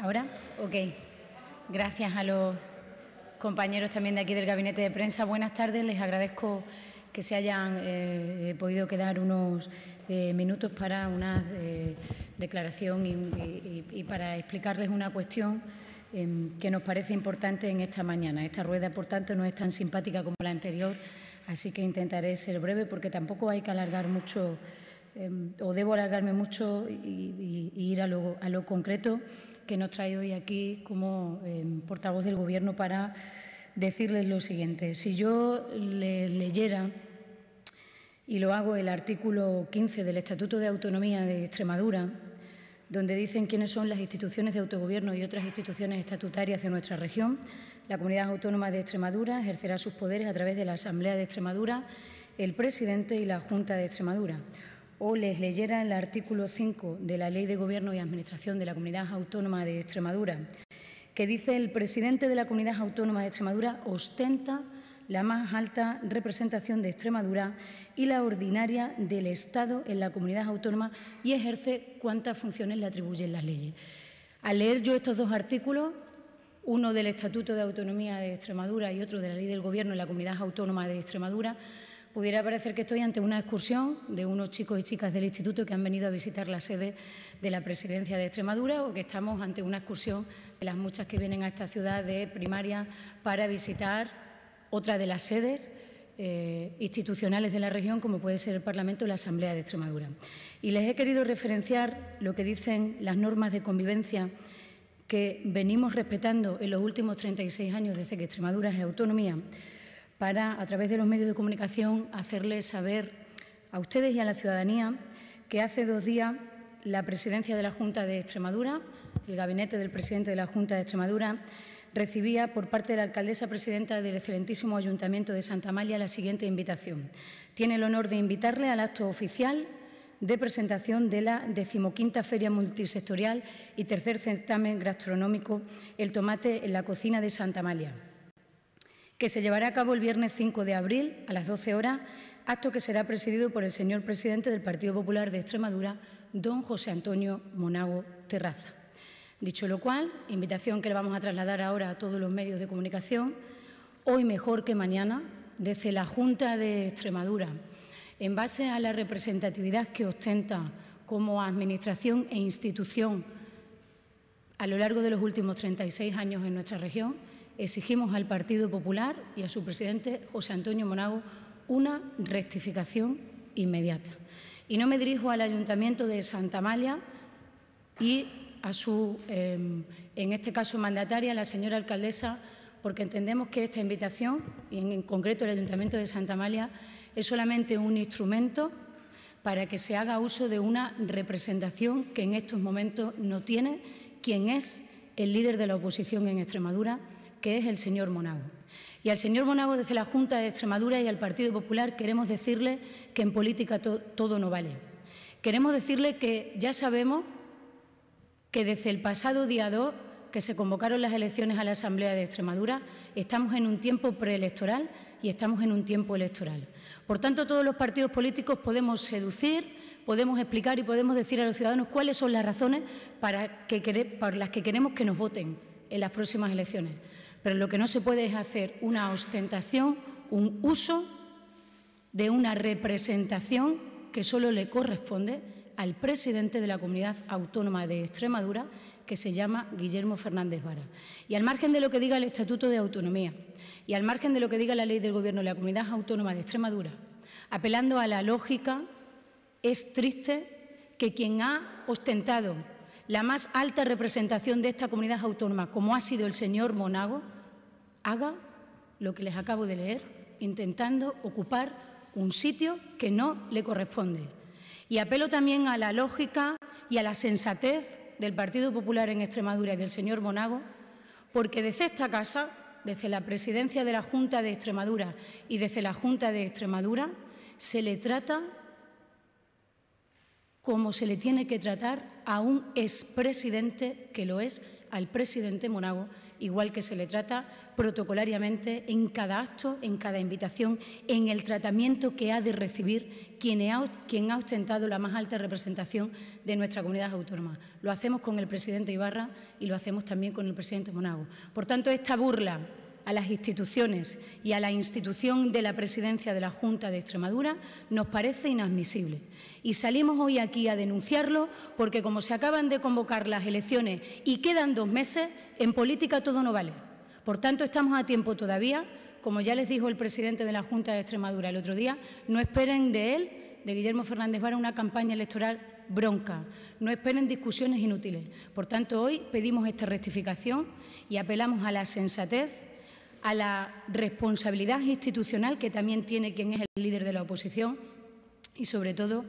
¿Ahora? Ok. Gracias a los compañeros también de aquí del Gabinete de Prensa. Buenas tardes. Les agradezco que se hayan podido quedar unos minutos para una declaración y para explicarles una cuestión que nos parece importante en esta mañana. Esta rueda, por tanto, no es tan simpática como la anterior, así que intentaré ser breve porque tampoco hay que alargar mucho o debo alargarme mucho y ir a lo concreto que nos trae hoy aquí como portavoz del Gobierno para decirles lo siguiente. Si yo les leyera, y lo hago, el artículo 15 del Estatuto de Autonomía de Extremadura, donde dicen quiénes son las instituciones de autogobierno y otras instituciones estatutarias de nuestra región, la Comunidad Autónoma de Extremadura ejercerá sus poderes a través de la Asamblea de Extremadura, el presidente y la Junta de Extremadura. O les leyera el artículo 5 de la Ley de Gobierno y Administración de la Comunidad Autónoma de Extremadura, que dice: el presidente de la Comunidad Autónoma de Extremadura ostenta la más alta representación de Extremadura y la ordinaria del Estado en la comunidad autónoma y ejerce cuantas funciones le atribuyen las leyes. Al leer yo estos dos artículos, uno del Estatuto de Autonomía de Extremadura y otro de la Ley del Gobierno en la Comunidad Autónoma de Extremadura, pudiera parecer que estoy ante una excursión de unos chicos y chicas del instituto que han venido a visitar la sede de la Presidencia de Extremadura o que estamos ante una excursión de las muchas que vienen a esta ciudad de primaria para visitar otra de las sedes institucionales de la región, como puede ser el Parlamento o la Asamblea de Extremadura. Y les he querido referenciar lo que dicen las normas de convivencia que venimos respetando en los últimos 36 años desde que Extremadura es autonomía, para, a través de los medios de comunicación, hacerles saber a ustedes y a la ciudadanía que hace 2 días la Presidencia de la Junta de Extremadura, el Gabinete del Presidente de la Junta de Extremadura, recibía por parte de la alcaldesa presidenta del excelentísimo Ayuntamiento de Santa Amalia la siguiente invitación. Tiene el honor de invitarle al acto oficial de presentación de la 15ª Feria Multisectorial y tercer certamen gastronómico El Tomate en la Cocina de Santa Amalia, que se llevará a cabo el viernes 5 de abril a las 12 horas, acto que será presidido por el señor presidente del Partido Popular de Extremadura, don José Antonio Monago Terraza. Dicho lo cual, invitación que le vamos a trasladar ahora a todos los medios de comunicación, hoy mejor que mañana, desde la Junta de Extremadura, en base a la representatividad que ostenta como administración e institución a lo largo de los últimos 36 años en nuestra región, exigimos al Partido Popular y a su presidente, José Antonio Monago, una rectificación inmediata. Y no me dirijo al Ayuntamiento de Santa Amalia y a su, en este caso, mandataria, la señora alcaldesa, porque entendemos que esta invitación, y en concreto el Ayuntamiento de Santa Amalia, es solamente un instrumento para que se haga uso de una representación que en estos momentos no tiene quien es el líder de la oposición en Extremadura, que es el señor Monago. Y al señor Monago, desde la Junta de Extremadura y al Partido Popular, queremos decirle que en política todo no vale. Queremos decirle que ya sabemos que desde el pasado día 2, que se convocaron las elecciones a la Asamblea de Extremadura, estamos en un tiempo preelectoral y estamos en un tiempo electoral. Por tanto, todos los partidos políticos podemos seducir, podemos explicar y podemos decir a los ciudadanos cuáles son las razones por las que queremos que nos voten en las próximas elecciones. Pero lo que no se puede es hacer una ostentación, un uso de una representación que solo le corresponde al presidente de la Comunidad Autónoma de Extremadura, que se llama Guillermo Fernández Vara. Y al margen de lo que diga el Estatuto de Autonomía y al margen de lo que diga la Ley del Gobierno de la Comunidad Autónoma de Extremadura, apelando a la lógica, es triste que quien ha ostentado la más alta representación de esta comunidad autónoma, como ha sido el señor Monago, haga lo que les acabo de leer, intentando ocupar un sitio que no le corresponde. Y apelo también a la lógica y a la sensatez del Partido Popular en Extremadura y del señor Monago, porque desde esta casa, desde la presidencia de la Junta de Extremadura y desde la Junta de Extremadura, se le trata como se le tiene que tratar a un expresidente, que lo es al presidente Monago, igual que se le trata protocolariamente en cada acto, en cada invitación, en el tratamiento que ha de recibir quien ha ostentado la más alta representación de nuestra comunidad autónoma. Lo hacemos con el presidente Ibarra y lo hacemos también con el presidente Monago. Por tanto, esta burla a las instituciones y a la institución de la presidencia de la Junta de Extremadura nos parece inadmisible. Y salimos hoy aquí a denunciarlo porque, como se acaban de convocar las elecciones y quedan 2 meses, en política todo no vale. Por tanto, estamos a tiempo todavía. Como ya les dijo el presidente de la Junta de Extremadura el otro día, no esperen de él, de Guillermo Fernández Vara, una campaña electoral bronca. No esperen discusiones inútiles. Por tanto, hoy pedimos esta rectificación y apelamos a la sensatez, a la responsabilidad institucional que también tiene quien es el líder de la oposición y, sobre todo,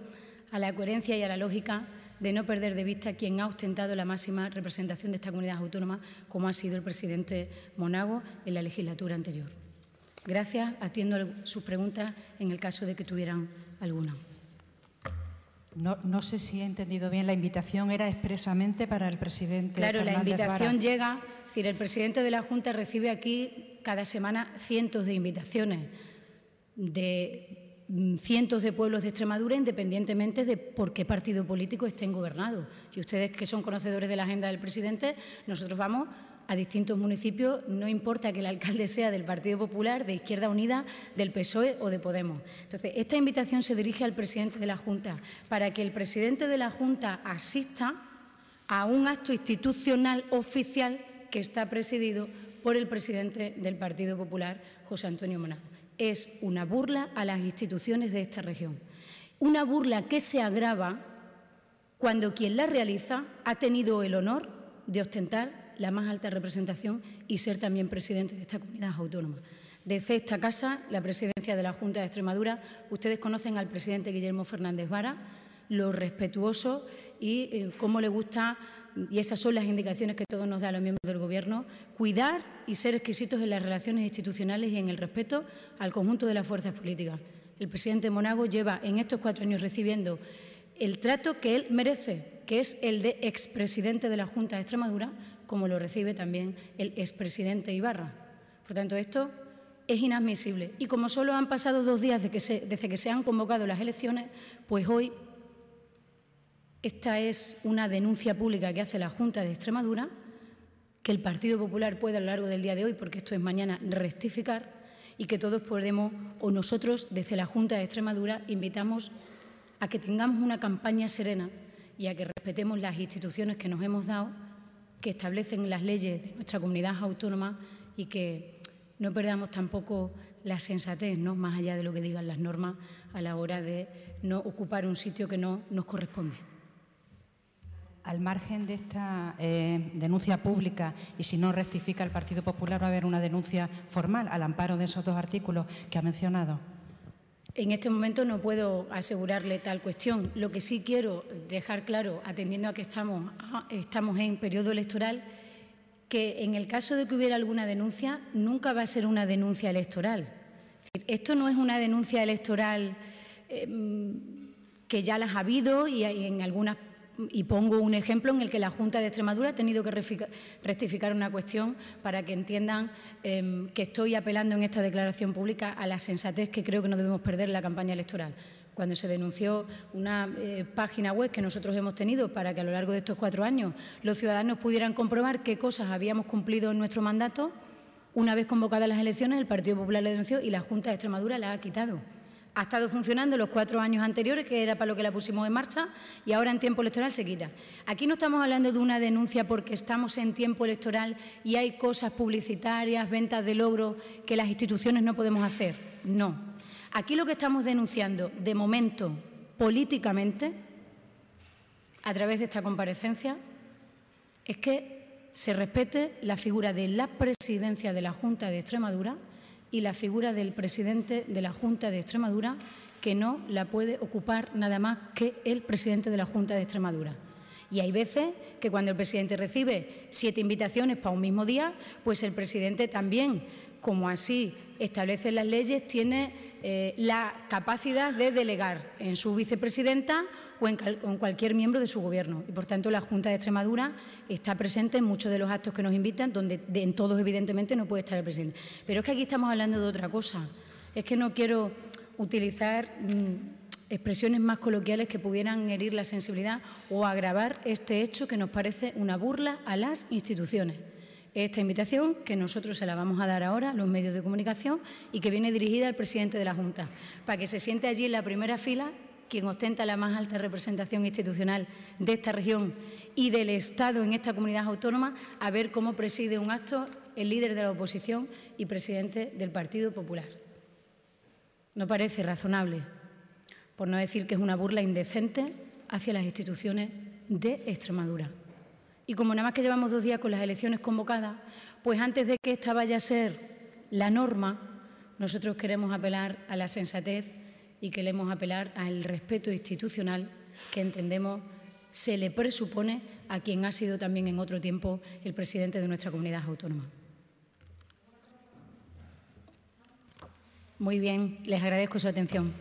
a la coherencia y a la lógica de no perder de vista quien ha ostentado la máxima representación de esta comunidad autónoma, como ha sido el presidente Monago en la legislatura anterior. Gracias. Atiendo sus preguntas en el caso de que tuvieran alguna. No sé si he entendido bien. La invitación era expresamente para el presidente Claro, Fernández la invitación Vara. llega. Es decir, el presidente de la Junta recibe aquí cada semana cientos de invitaciones de cientos de pueblos de Extremadura, independientemente de por qué partido político estén gobernados. Y ustedes, que son conocedores de la agenda del presidente, nosotros vamos a distintos municipios, no importa que el alcalde sea del Partido Popular, de Izquierda Unida, del PSOE o de Podemos. Entonces, esta invitación se dirige al presidente de la Junta para que el presidente de la Junta asista a un acto institucional oficial que está presidido por el presidente del Partido Popular, José Antonio Monago. Es una burla a las instituciones de esta región. Una burla que se agrava cuando quien la realiza ha tenido el honor de ostentar la más alta representación y ser también presidente de esta comunidad autónoma. Desde esta casa, la presidencia de la Junta de Extremadura, ustedes conocen al presidente Guillermo Fernández Vara, lo respetuoso y cómo le gusta, y esas son las indicaciones que todos nos dan los miembros del Gobierno, cuidar y ser exquisitos en las relaciones institucionales y en el respeto al conjunto de las fuerzas políticas. El presidente Monago lleva en estos 4 años recibiendo el trato que él merece, que es el de expresidente de la Junta de Extremadura, como lo recibe también el expresidente Ibarra. Por tanto, esto es inadmisible. Y como solo han pasado 2 días desde que se han convocado las elecciones, pues hoy esta es una denuncia pública que hace la Junta de Extremadura, que el Partido Popular puede a lo largo del día de hoy, porque esto es mañana, rectificar, y que todos podemos, o nosotros desde la Junta de Extremadura, invitamos a que tengamos una campaña serena y a que respetemos las instituciones que nos hemos dado, que establecen las leyes de nuestra comunidad autónoma y que no perdamos tampoco la sensatez, ¿no?, más allá de lo que digan las normas, a la hora de no ocupar un sitio que no nos corresponde. Al margen de esta denuncia pública, y si no rectifica el Partido Popular, ¿va a haber una denuncia formal al amparo de esos 2 artículos que ha mencionado? En este momento no puedo asegurarle tal cuestión. Lo que sí quiero dejar claro, atendiendo a que estamos en periodo electoral, que en el caso de que hubiera alguna denuncia, nunca va a ser una denuncia electoral. Es decir, esto no es una denuncia electoral que ya las ha habido y en algunas. Y pongo un ejemplo en el que la Junta de Extremadura ha tenido que rectificar una cuestión para que entiendan que estoy apelando en esta declaración pública a la sensatez que creo que no debemos perder en la campaña electoral. Cuando se denunció una página web que nosotros hemos tenido para que a lo largo de estos 4 años los ciudadanos pudieran comprobar qué cosas habíamos cumplido en nuestro mandato, una vez convocadas las elecciones, el Partido Popular la denunció y la Junta de Extremadura la ha quitado. Ha estado funcionando los 4 años anteriores, que era para lo que la pusimos en marcha, y ahora en tiempo electoral se quita. Aquí no estamos hablando de una denuncia porque estamos en tiempo electoral y hay cosas publicitarias, ventas de logro que las instituciones no podemos hacer. No. Aquí lo que estamos denunciando, de momento, políticamente, a través de esta comparecencia, es que se respete la figura de la presidencia de la Junta de Extremadura y la figura del presidente de la Junta de Extremadura, que no la puede ocupar nada más que el presidente de la Junta de Extremadura. Y hay veces que cuando el presidente recibe 7 invitaciones para un mismo día, pues el presidente también, como así establecen las leyes, tiene la capacidad de delegar en su vicepresidenta o en cualquier miembro de su Gobierno. Y, por tanto, la Junta de Extremadura está presente en muchos de los actos que nos invitan, donde en todos, evidentemente, no puede estar el presidente. Pero es que aquí estamos hablando de otra cosa. Es que no quiero utilizar expresiones más coloquiales que pudieran herir la sensibilidad o agravar este hecho que nos parece una burla a las instituciones. Esta invitación, que nosotros se la vamos a dar ahora a los medios de comunicación y que viene dirigida al presidente de la Junta, para que se siente allí en la primera fila quien ostenta la más alta representación institucional de esta región y del Estado en esta comunidad autónoma, a ver cómo preside un acto el líder de la oposición y presidente del Partido Popular. No parece razonable, por no decir que es una burla indecente hacia las instituciones de Extremadura. Y como nada más que llevamos 2 días con las elecciones convocadas, pues antes de que esta vaya a ser la norma, nosotros queremos apelar a la sensatez y queremos apelar al respeto institucional que entendemos se le presupone a quien ha sido también en otro tiempo el presidente de nuestra comunidad autónoma. Muy bien, les agradezco su atención.